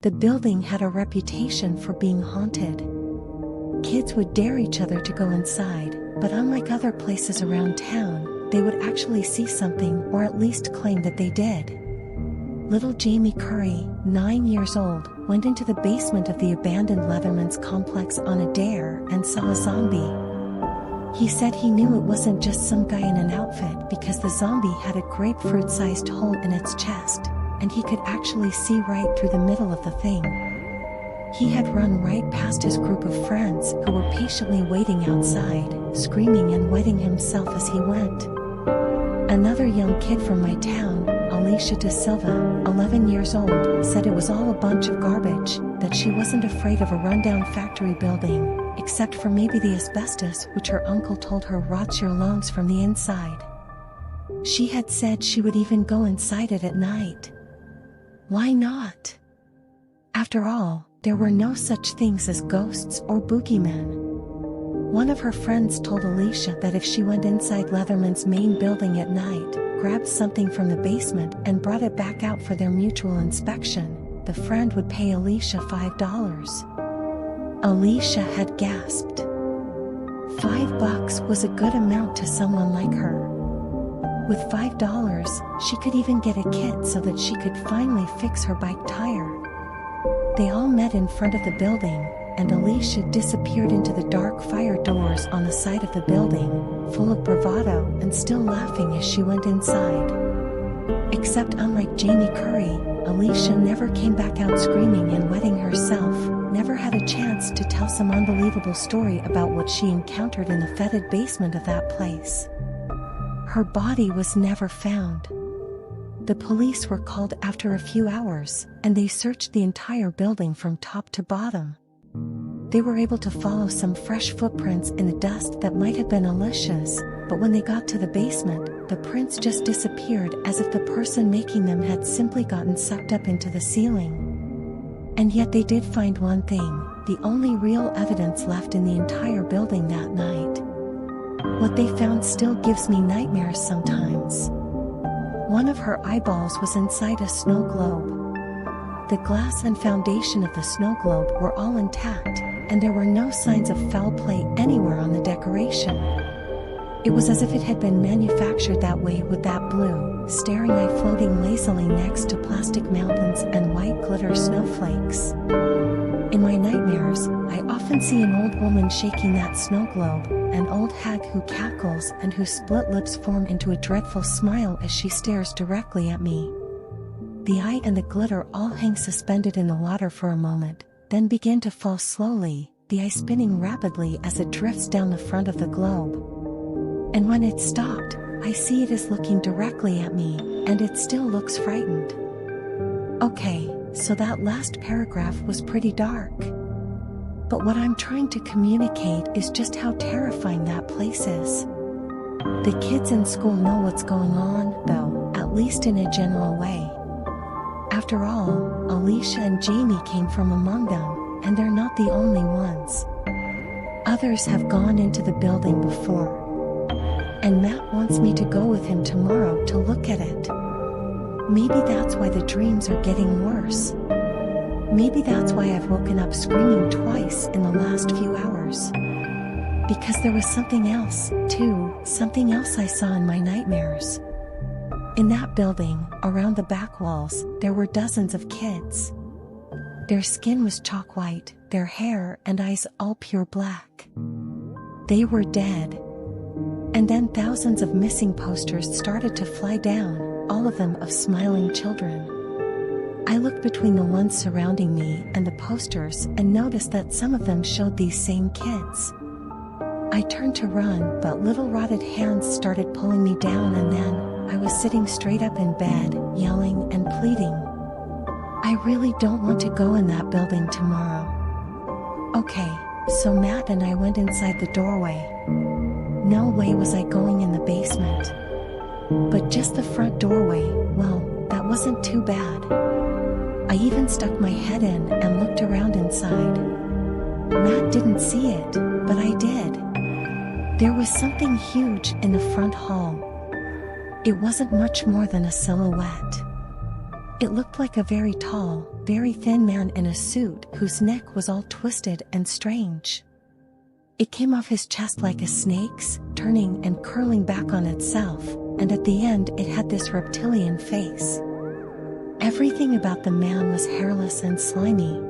The building had a reputation for being haunted. Kids would dare each other to go inside, but unlike other places around town, they would actually see something or at least claim that they did. Little Jamie Curry, 9 years old, went into the basement of the abandoned Leatherman's complex on a dare and saw a zombie. He said he knew it wasn't just some guy in an outfit because the zombie had a grapefruit-sized hole in its chest, and he could actually see right through the middle of the thing. He had run right past his group of friends who were patiently waiting outside, screaming and wetting himself as he went. Another young kid from my town, Alicia De Silva, 11 years old, said it was all a bunch of garbage, that she wasn't afraid of a rundown factory building, except for maybe the asbestos which her uncle told her rots your lungs from the inside. She had said she would even go inside it at night. Why not? After all, there were no such things as ghosts or boogeymen. One of her friends told Alicia that if she went inside Leatherman's main building at night, grabbed something from the basement and brought it back out for their mutual inspection, the friend would pay Alicia $5. Alicia had gasped. $5 was a good amount to someone like her. With $5, she could even get a kit so that she could finally fix her bike tire. They all met in front of the building, and Alicia disappeared into the dark fire doors on the side of the building, full of bravado and still laughing as she went inside. Except unlike Jamie Curry, Alicia never came back out screaming and wetting herself, never had a chance to tell some unbelievable story about what she encountered in the fetid basement of that place. Her body was never found. The police were called after a few hours, and they searched the entire building from top to bottom. They were able to follow some fresh footprints in the dust that might have been Alicia's, but when they got to the basement, the prints just disappeared as if the person making them had simply gotten sucked up into the ceiling. And yet they did find one thing, the only real evidence left in the entire building that night. What they found still gives me nightmares sometimes. One of her eyeballs was inside a snow globe. The glass and foundation of the snow globe were all intact, and there were no signs of foul play anywhere on the decoration. It was as if it had been manufactured that way with that blue, staring eye floating lazily next to plastic mountains and white glitter snowflakes. In my nightmares, I often see an old woman shaking that snow globe, an old hag who cackles and whose split lips form into a dreadful smile as she stares directly at me. The eye and the glitter all hang suspended in the water for a moment, then begin to fall slowly, the eye spinning rapidly as it drifts down the front of the globe. And when it stopped, I see it is looking directly at me, and it still looks frightened. Okay, so that last paragraph was pretty dark. But what I'm trying to communicate is just how terrifying that place is. The kids in school know what's going on, though, at least in a general way. After all, Alicia and Jamie came from among them, and they're not the only ones. Others have gone into the building before. And Matt wants me to go with him tomorrow to look at it. Maybe that's why the dreams are getting worse. Maybe that's why I've woken up screaming twice in the last few hours. Because there was something else, too, something else I saw in my nightmares. In that building, around the back walls, there were dozens of kids. Their skin was chalk white, their hair and eyes all pure black. They were dead. And then thousands of missing posters started to fly down, all of them of smiling children. I looked between the ones surrounding me and the posters and noticed that some of them showed these same kids. I turned to run, but little rotted hands started pulling me down, and then I was sitting straight up in bed, yelling and pleading. I really don't want to go in that building tomorrow. Okay, so Matt and I went inside the doorway. No way was I going in the basement. But just the front doorway, well, that wasn't too bad. I even stuck my head in and looked around inside. Matt didn't see it, but I did. There was something huge in the front hall. It wasn't much more than a silhouette. It looked like a very tall, very thin man in a suit whose neck was all twisted and strange. It came off his chest like a snake's, turning and curling back on itself, and at the end it had this reptilian face. Everything about the man was hairless and slimy.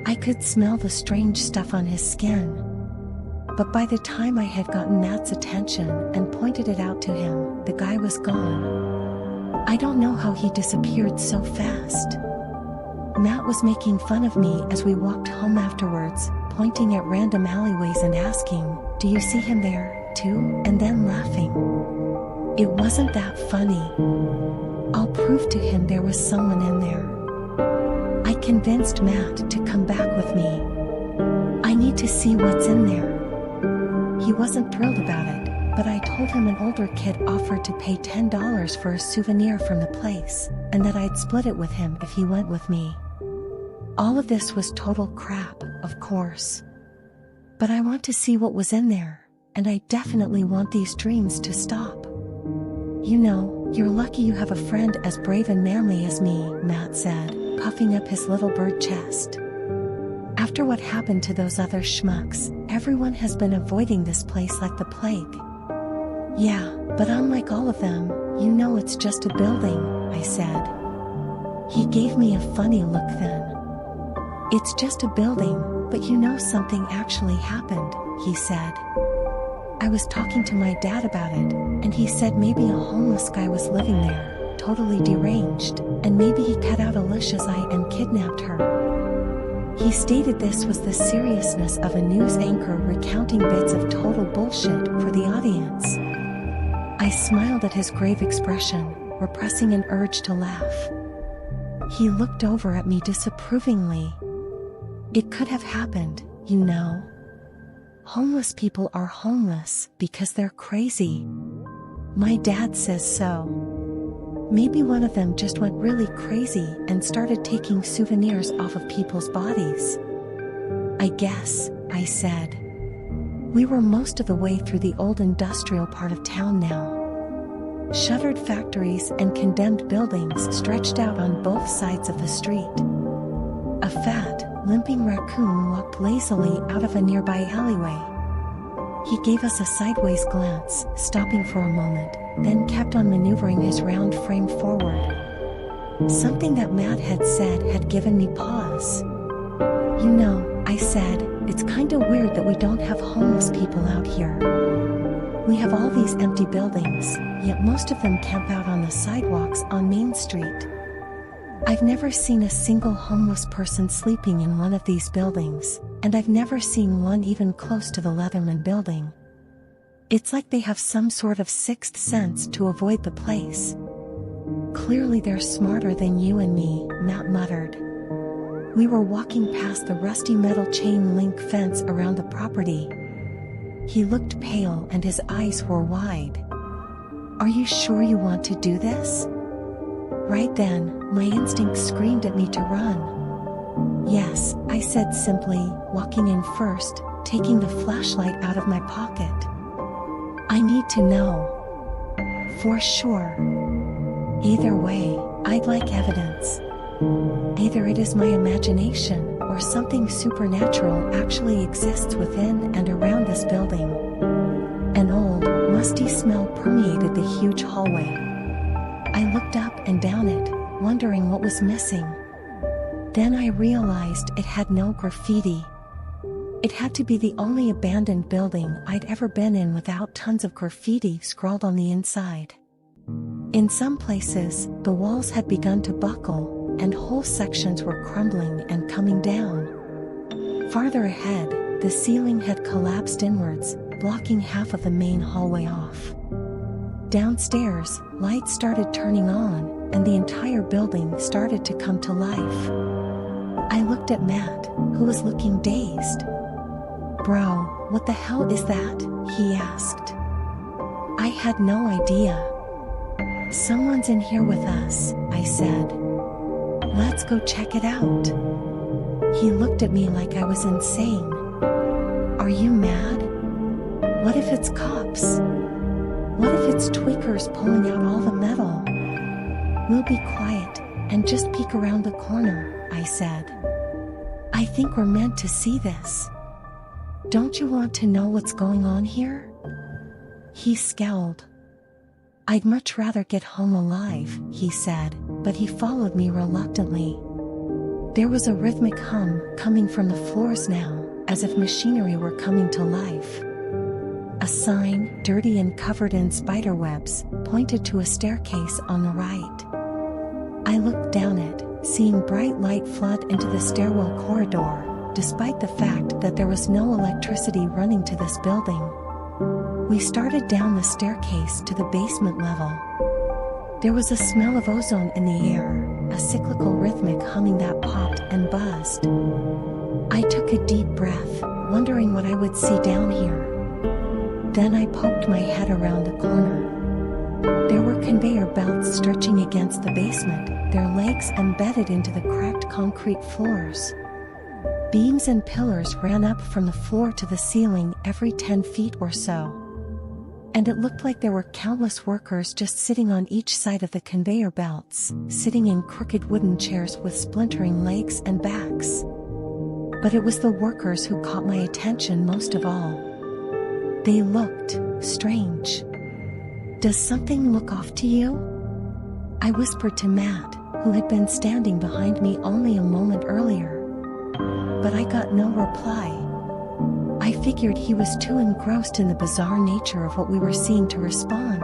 I could smell the strange stuff on his skin. But by the time I had gotten Matt's attention and pointed it out to him, the guy was gone. I don't know how he disappeared so fast. Matt was making fun of me as we walked home afterwards, pointing at random alleyways and asking, "Do you see him there, too?" and then laughing. It wasn't that funny. I'll prove to him there was someone in there. I convinced Matt to come back with me. I need to see what's in there. He wasn't thrilled about it, but I told him an older kid offered to pay $10 for a souvenir from the place, and that I'd split it with him if he went with me. All of this was total crap, of course. But I want to see what was in there, and I definitely want these dreams to stop. "You know, you're lucky you have a friend as brave and manly as me," Matt said, puffing up his little bird chest. "After what happened to those other schmucks, everyone has been avoiding this place like the plague." "Yeah, but unlike all of them, you know it's just a building," I said. He gave me a funny look then. "It's just a building, but you know something actually happened," he said. "I was talking to my dad about it, and he said maybe a homeless guy was living there, totally deranged, and maybe he cut out Alicia's eye and kidnapped her." He stated this was the seriousness of a news anchor recounting bits of total bullshit for the audience. I smiled at his grave expression, repressing an urge to laugh. He looked over at me disapprovingly. "It could have happened, you know. Homeless people are homeless because they're crazy. My dad says so. Maybe one of them just went really crazy and started taking souvenirs off of people's bodies." "I guess," I said. We were most of the way through the old industrial part of town now. Shuttered factories and condemned buildings stretched out on both sides of the street. A fat, limping raccoon walked lazily out of a nearby alleyway. He gave us a sideways glance, stopping for a moment, then kept on maneuvering his round frame forward. Something that Matt had said had given me pause. "You know," I said, "it's kinda weird that we don't have homeless people out here. We have all these empty buildings, yet most of them camp out on the sidewalks on Main Street. I've never seen a single homeless person sleeping in one of these buildings, and I've never seen one even close to the Leatherman building. It's like they have some sort of sixth sense to avoid the place." "Clearly they're smarter than you and me," Matt muttered. We were walking past the rusty metal chain link fence around the property. He looked pale and his eyes were wide. "Are you sure you want to do this?" Right then, my instinct screamed at me to run. "Yes," I said simply, walking in first, taking the flashlight out of my pocket. "I need to know. For sure. Either way, I'd like evidence. Either it is my imagination, or something supernatural actually exists within and around this building." An old, musty smell permeated the huge hallway. I looked up and down it, wondering what was missing. Then I realized it had no graffiti. It had to be the only abandoned building I'd ever been in without tons of graffiti scrawled on the inside. In some places, the walls had begun to buckle, and whole sections were crumbling and coming down. Farther ahead, the ceiling had collapsed inwards, blocking half of the main hallway off. Downstairs, lights started turning on, and the entire building started to come to life. I looked at Matt, who was looking dazed. "Bro, what the hell is that?" he asked. I had no idea. "Someone's in here with us," I said. "Let's go check it out." He looked at me like I was insane. "Are you mad? What if it's cops? What if it's tweakers pulling out all the metal? We'll be quiet, and just peek around the corner," I said. "I think we're meant to see this. Don't you want to know what's going on here?" He scowled. "I'd much rather get home alive," he said, but he followed me reluctantly. There was a rhythmic hum coming from the floors now, as if machinery were coming to life. A sign, dirty and covered in spiderwebs, pointed to a staircase on the right. I looked down it, seeing bright light flood into the stairwell corridor, despite the fact that there was no electricity running to this building. We started down the staircase to the basement level. There was a smell of ozone in the air, a cyclical rhythmic humming that popped and buzzed. I took a deep breath, wondering what I would see down here. Then I poked my head around the corner. There were conveyor belts stretching against the basement, their legs embedded into the cracked concrete floors. Beams and pillars ran up from the floor to the ceiling every 10 feet or so. And it looked like there were countless workers just sitting on each side of the conveyor belts, sitting in crooked wooden chairs with splintering legs and backs. But it was the workers who caught my attention most of all. They looked strange. "Does something look off to you?" I whispered to Matt, who had been standing behind me only a moment earlier. But I got no reply. I figured he was too engrossed in the bizarre nature of what we were seeing to respond.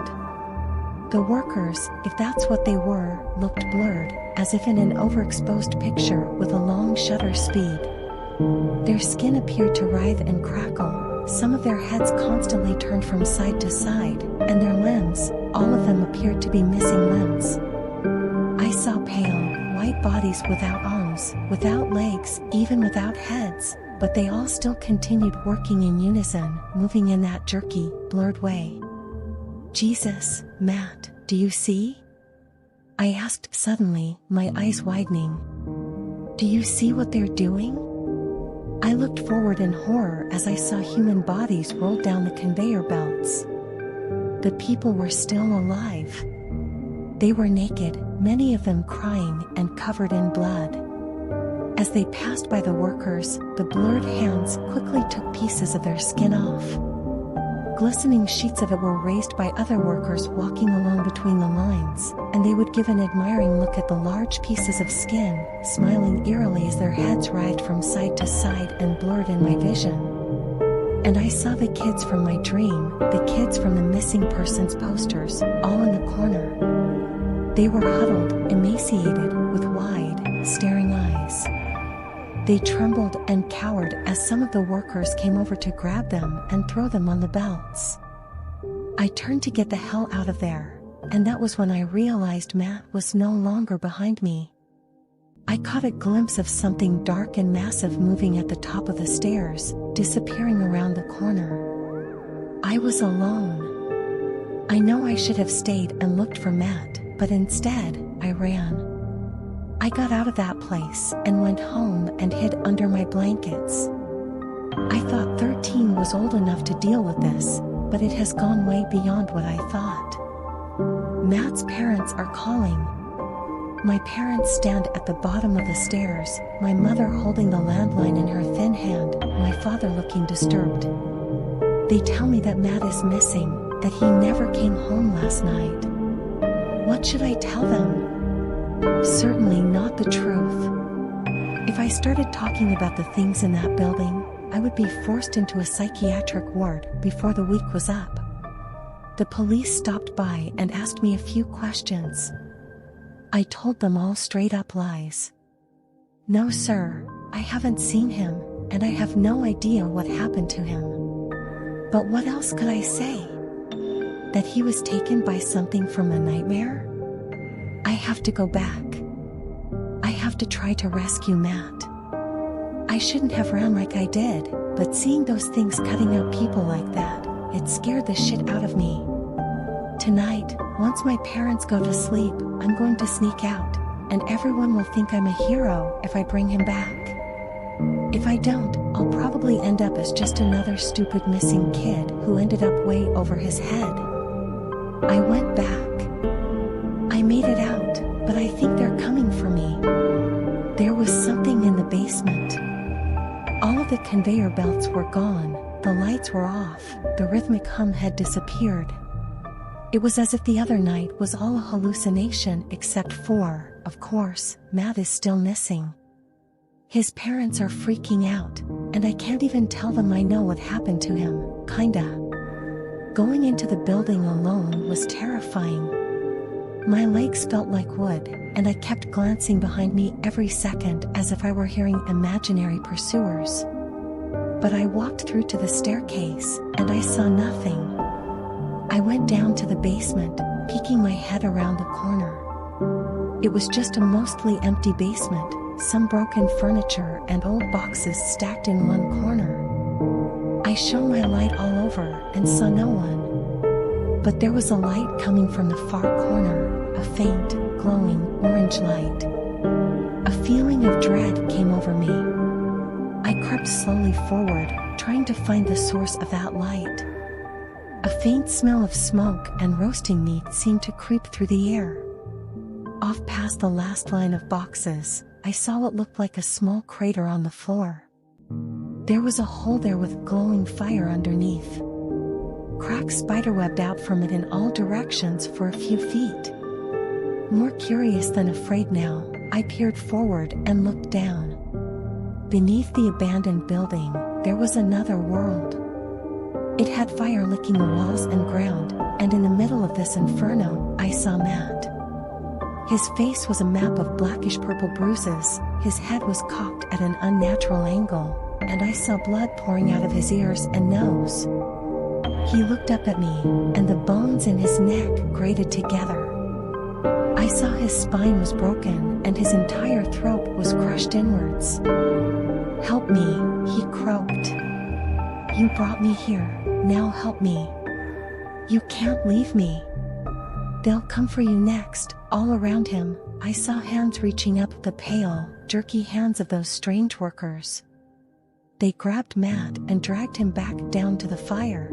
The workers, if that's what they were, looked blurred, as if in an overexposed picture with a long shutter speed. Their skin appeared to writhe and crackle, some of their heads constantly turned from side to side, and their limbs, all of them appeared to be missing limbs. I saw pale, white bodies without arms, without legs, even without heads, but they all still continued working in unison, moving in that jerky, blurred way. "Jesus, Matt, do you see?" I asked suddenly, my eyes widening. "Do you see what they're doing?" I looked forward in horror as I saw human bodies roll down the conveyor belts. The people were still alive. They were naked, many of them crying and covered in blood. As they passed by the workers, the blurred hands quickly took pieces of their skin off. Glistening sheets of it were raised by other workers walking along between the lines, and they would give an admiring look at the large pieces of skin, smiling eerily as their heads writhed from side to side and blurred in my vision. And I saw the kids from my dream, the kids from the missing persons posters, all in the corner. They were huddled, emaciated, with wide, staring eyes. They trembled and cowered as some of the workers came over to grab them and throw them on the belts. I turned to get the hell out of there, and that was when I realized Matt was no longer behind me. I caught a glimpse of something dark and massive moving at the top of the stairs, disappearing around the corner. I was alone. I know I should have stayed and looked for Matt, but instead, I ran. I got out of that place and went home and hid under my blankets. I thought 13 was old enough to deal with this, but it has gone way beyond what I thought. Matt's parents are calling. My parents stand at the bottom of the stairs, my mother holding the landline in her thin hand, my father looking disturbed. They tell me that Matt is missing, that he never came home last night. What should I tell them? Certainly not the truth. If I started talking about the things in that building, I would be forced into a psychiatric ward before the week was up. The police stopped by and asked me a few questions. I told them all straight up lies. No sir, I haven't seen him, and I have no idea what happened to him. But what else could I say? That he was taken by something from a nightmare? I have to go back. I have to try to rescue Matt. I shouldn't have ran like I did, but seeing those things cutting up people like that, it scared the shit out of me. Tonight, once my parents go to sleep, I'm going to sneak out, and everyone will think I'm a hero if I bring him back. If I don't, I'll probably end up as just another stupid missing kid who ended up way over his head. I went back. I made it out, but I think they're coming for me. There was something in the basement. All of the conveyor belts were gone, the lights were off, the rhythmic hum had disappeared. It was as if the other night was all a hallucination except for, of course, Matt is still missing. His parents are freaking out, and I can't even tell them I know what happened to him, kinda. Going into the building alone was terrifying. My legs felt like wood, and I kept glancing behind me every second as if I were hearing imaginary pursuers. But I walked through to the staircase, and I saw nothing. I went down to the basement, peeking my head around the corner. It was just a mostly empty basement, some broken furniture and old boxes stacked in one corner. I shone my light all over and saw no one. But there was a light coming from the far corner, a faint, glowing orange light. A feeling of dread came over me. I crept slowly forward, trying to find the source of that light. A faint smell of smoke and roasting meat seemed to creep through the air. Off past the last line of boxes, I saw what looked like a small crater on the floor. There was a hole there with glowing fire underneath. Cracks spiderwebbed out from it in all directions for a few feet. More curious than afraid now, I peered forward and looked down. Beneath the abandoned building, there was another world. It had fire licking the walls and ground, and in the middle of this inferno, I saw Matt. His face was a map of blackish-purple bruises, his head was cocked at an unnatural angle, and I saw blood pouring out of his ears and nose. He looked up at me, and the bones in his neck grated together. I saw his spine was broken, and his entire throat was crushed inwards. "Help me," he croaked. "You brought me here, now help me. You can't leave me. They'll come for you next." All around him, I saw hands reaching up, the pale, jerky hands of those strange workers. They grabbed Matt and dragged him back down to the fire.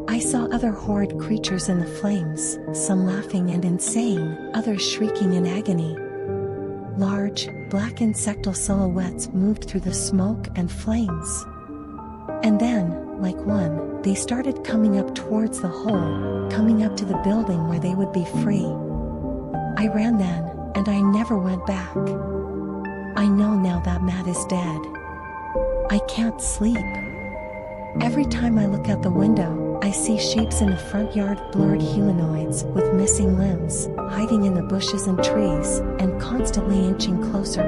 I saw other horrid creatures in the flames, some laughing and insane, others shrieking in agony. Large, black insectal silhouettes moved through the smoke and flames. And then, like one, they started coming up towards the hole, coming up to the building where they would be free. I ran then, and I never went back. I know now that Matt is dead. I can't sleep. Every time I look out the window, I see shapes in the front yard, blurred humanoids with missing limbs, hiding in the bushes and trees, and constantly inching closer.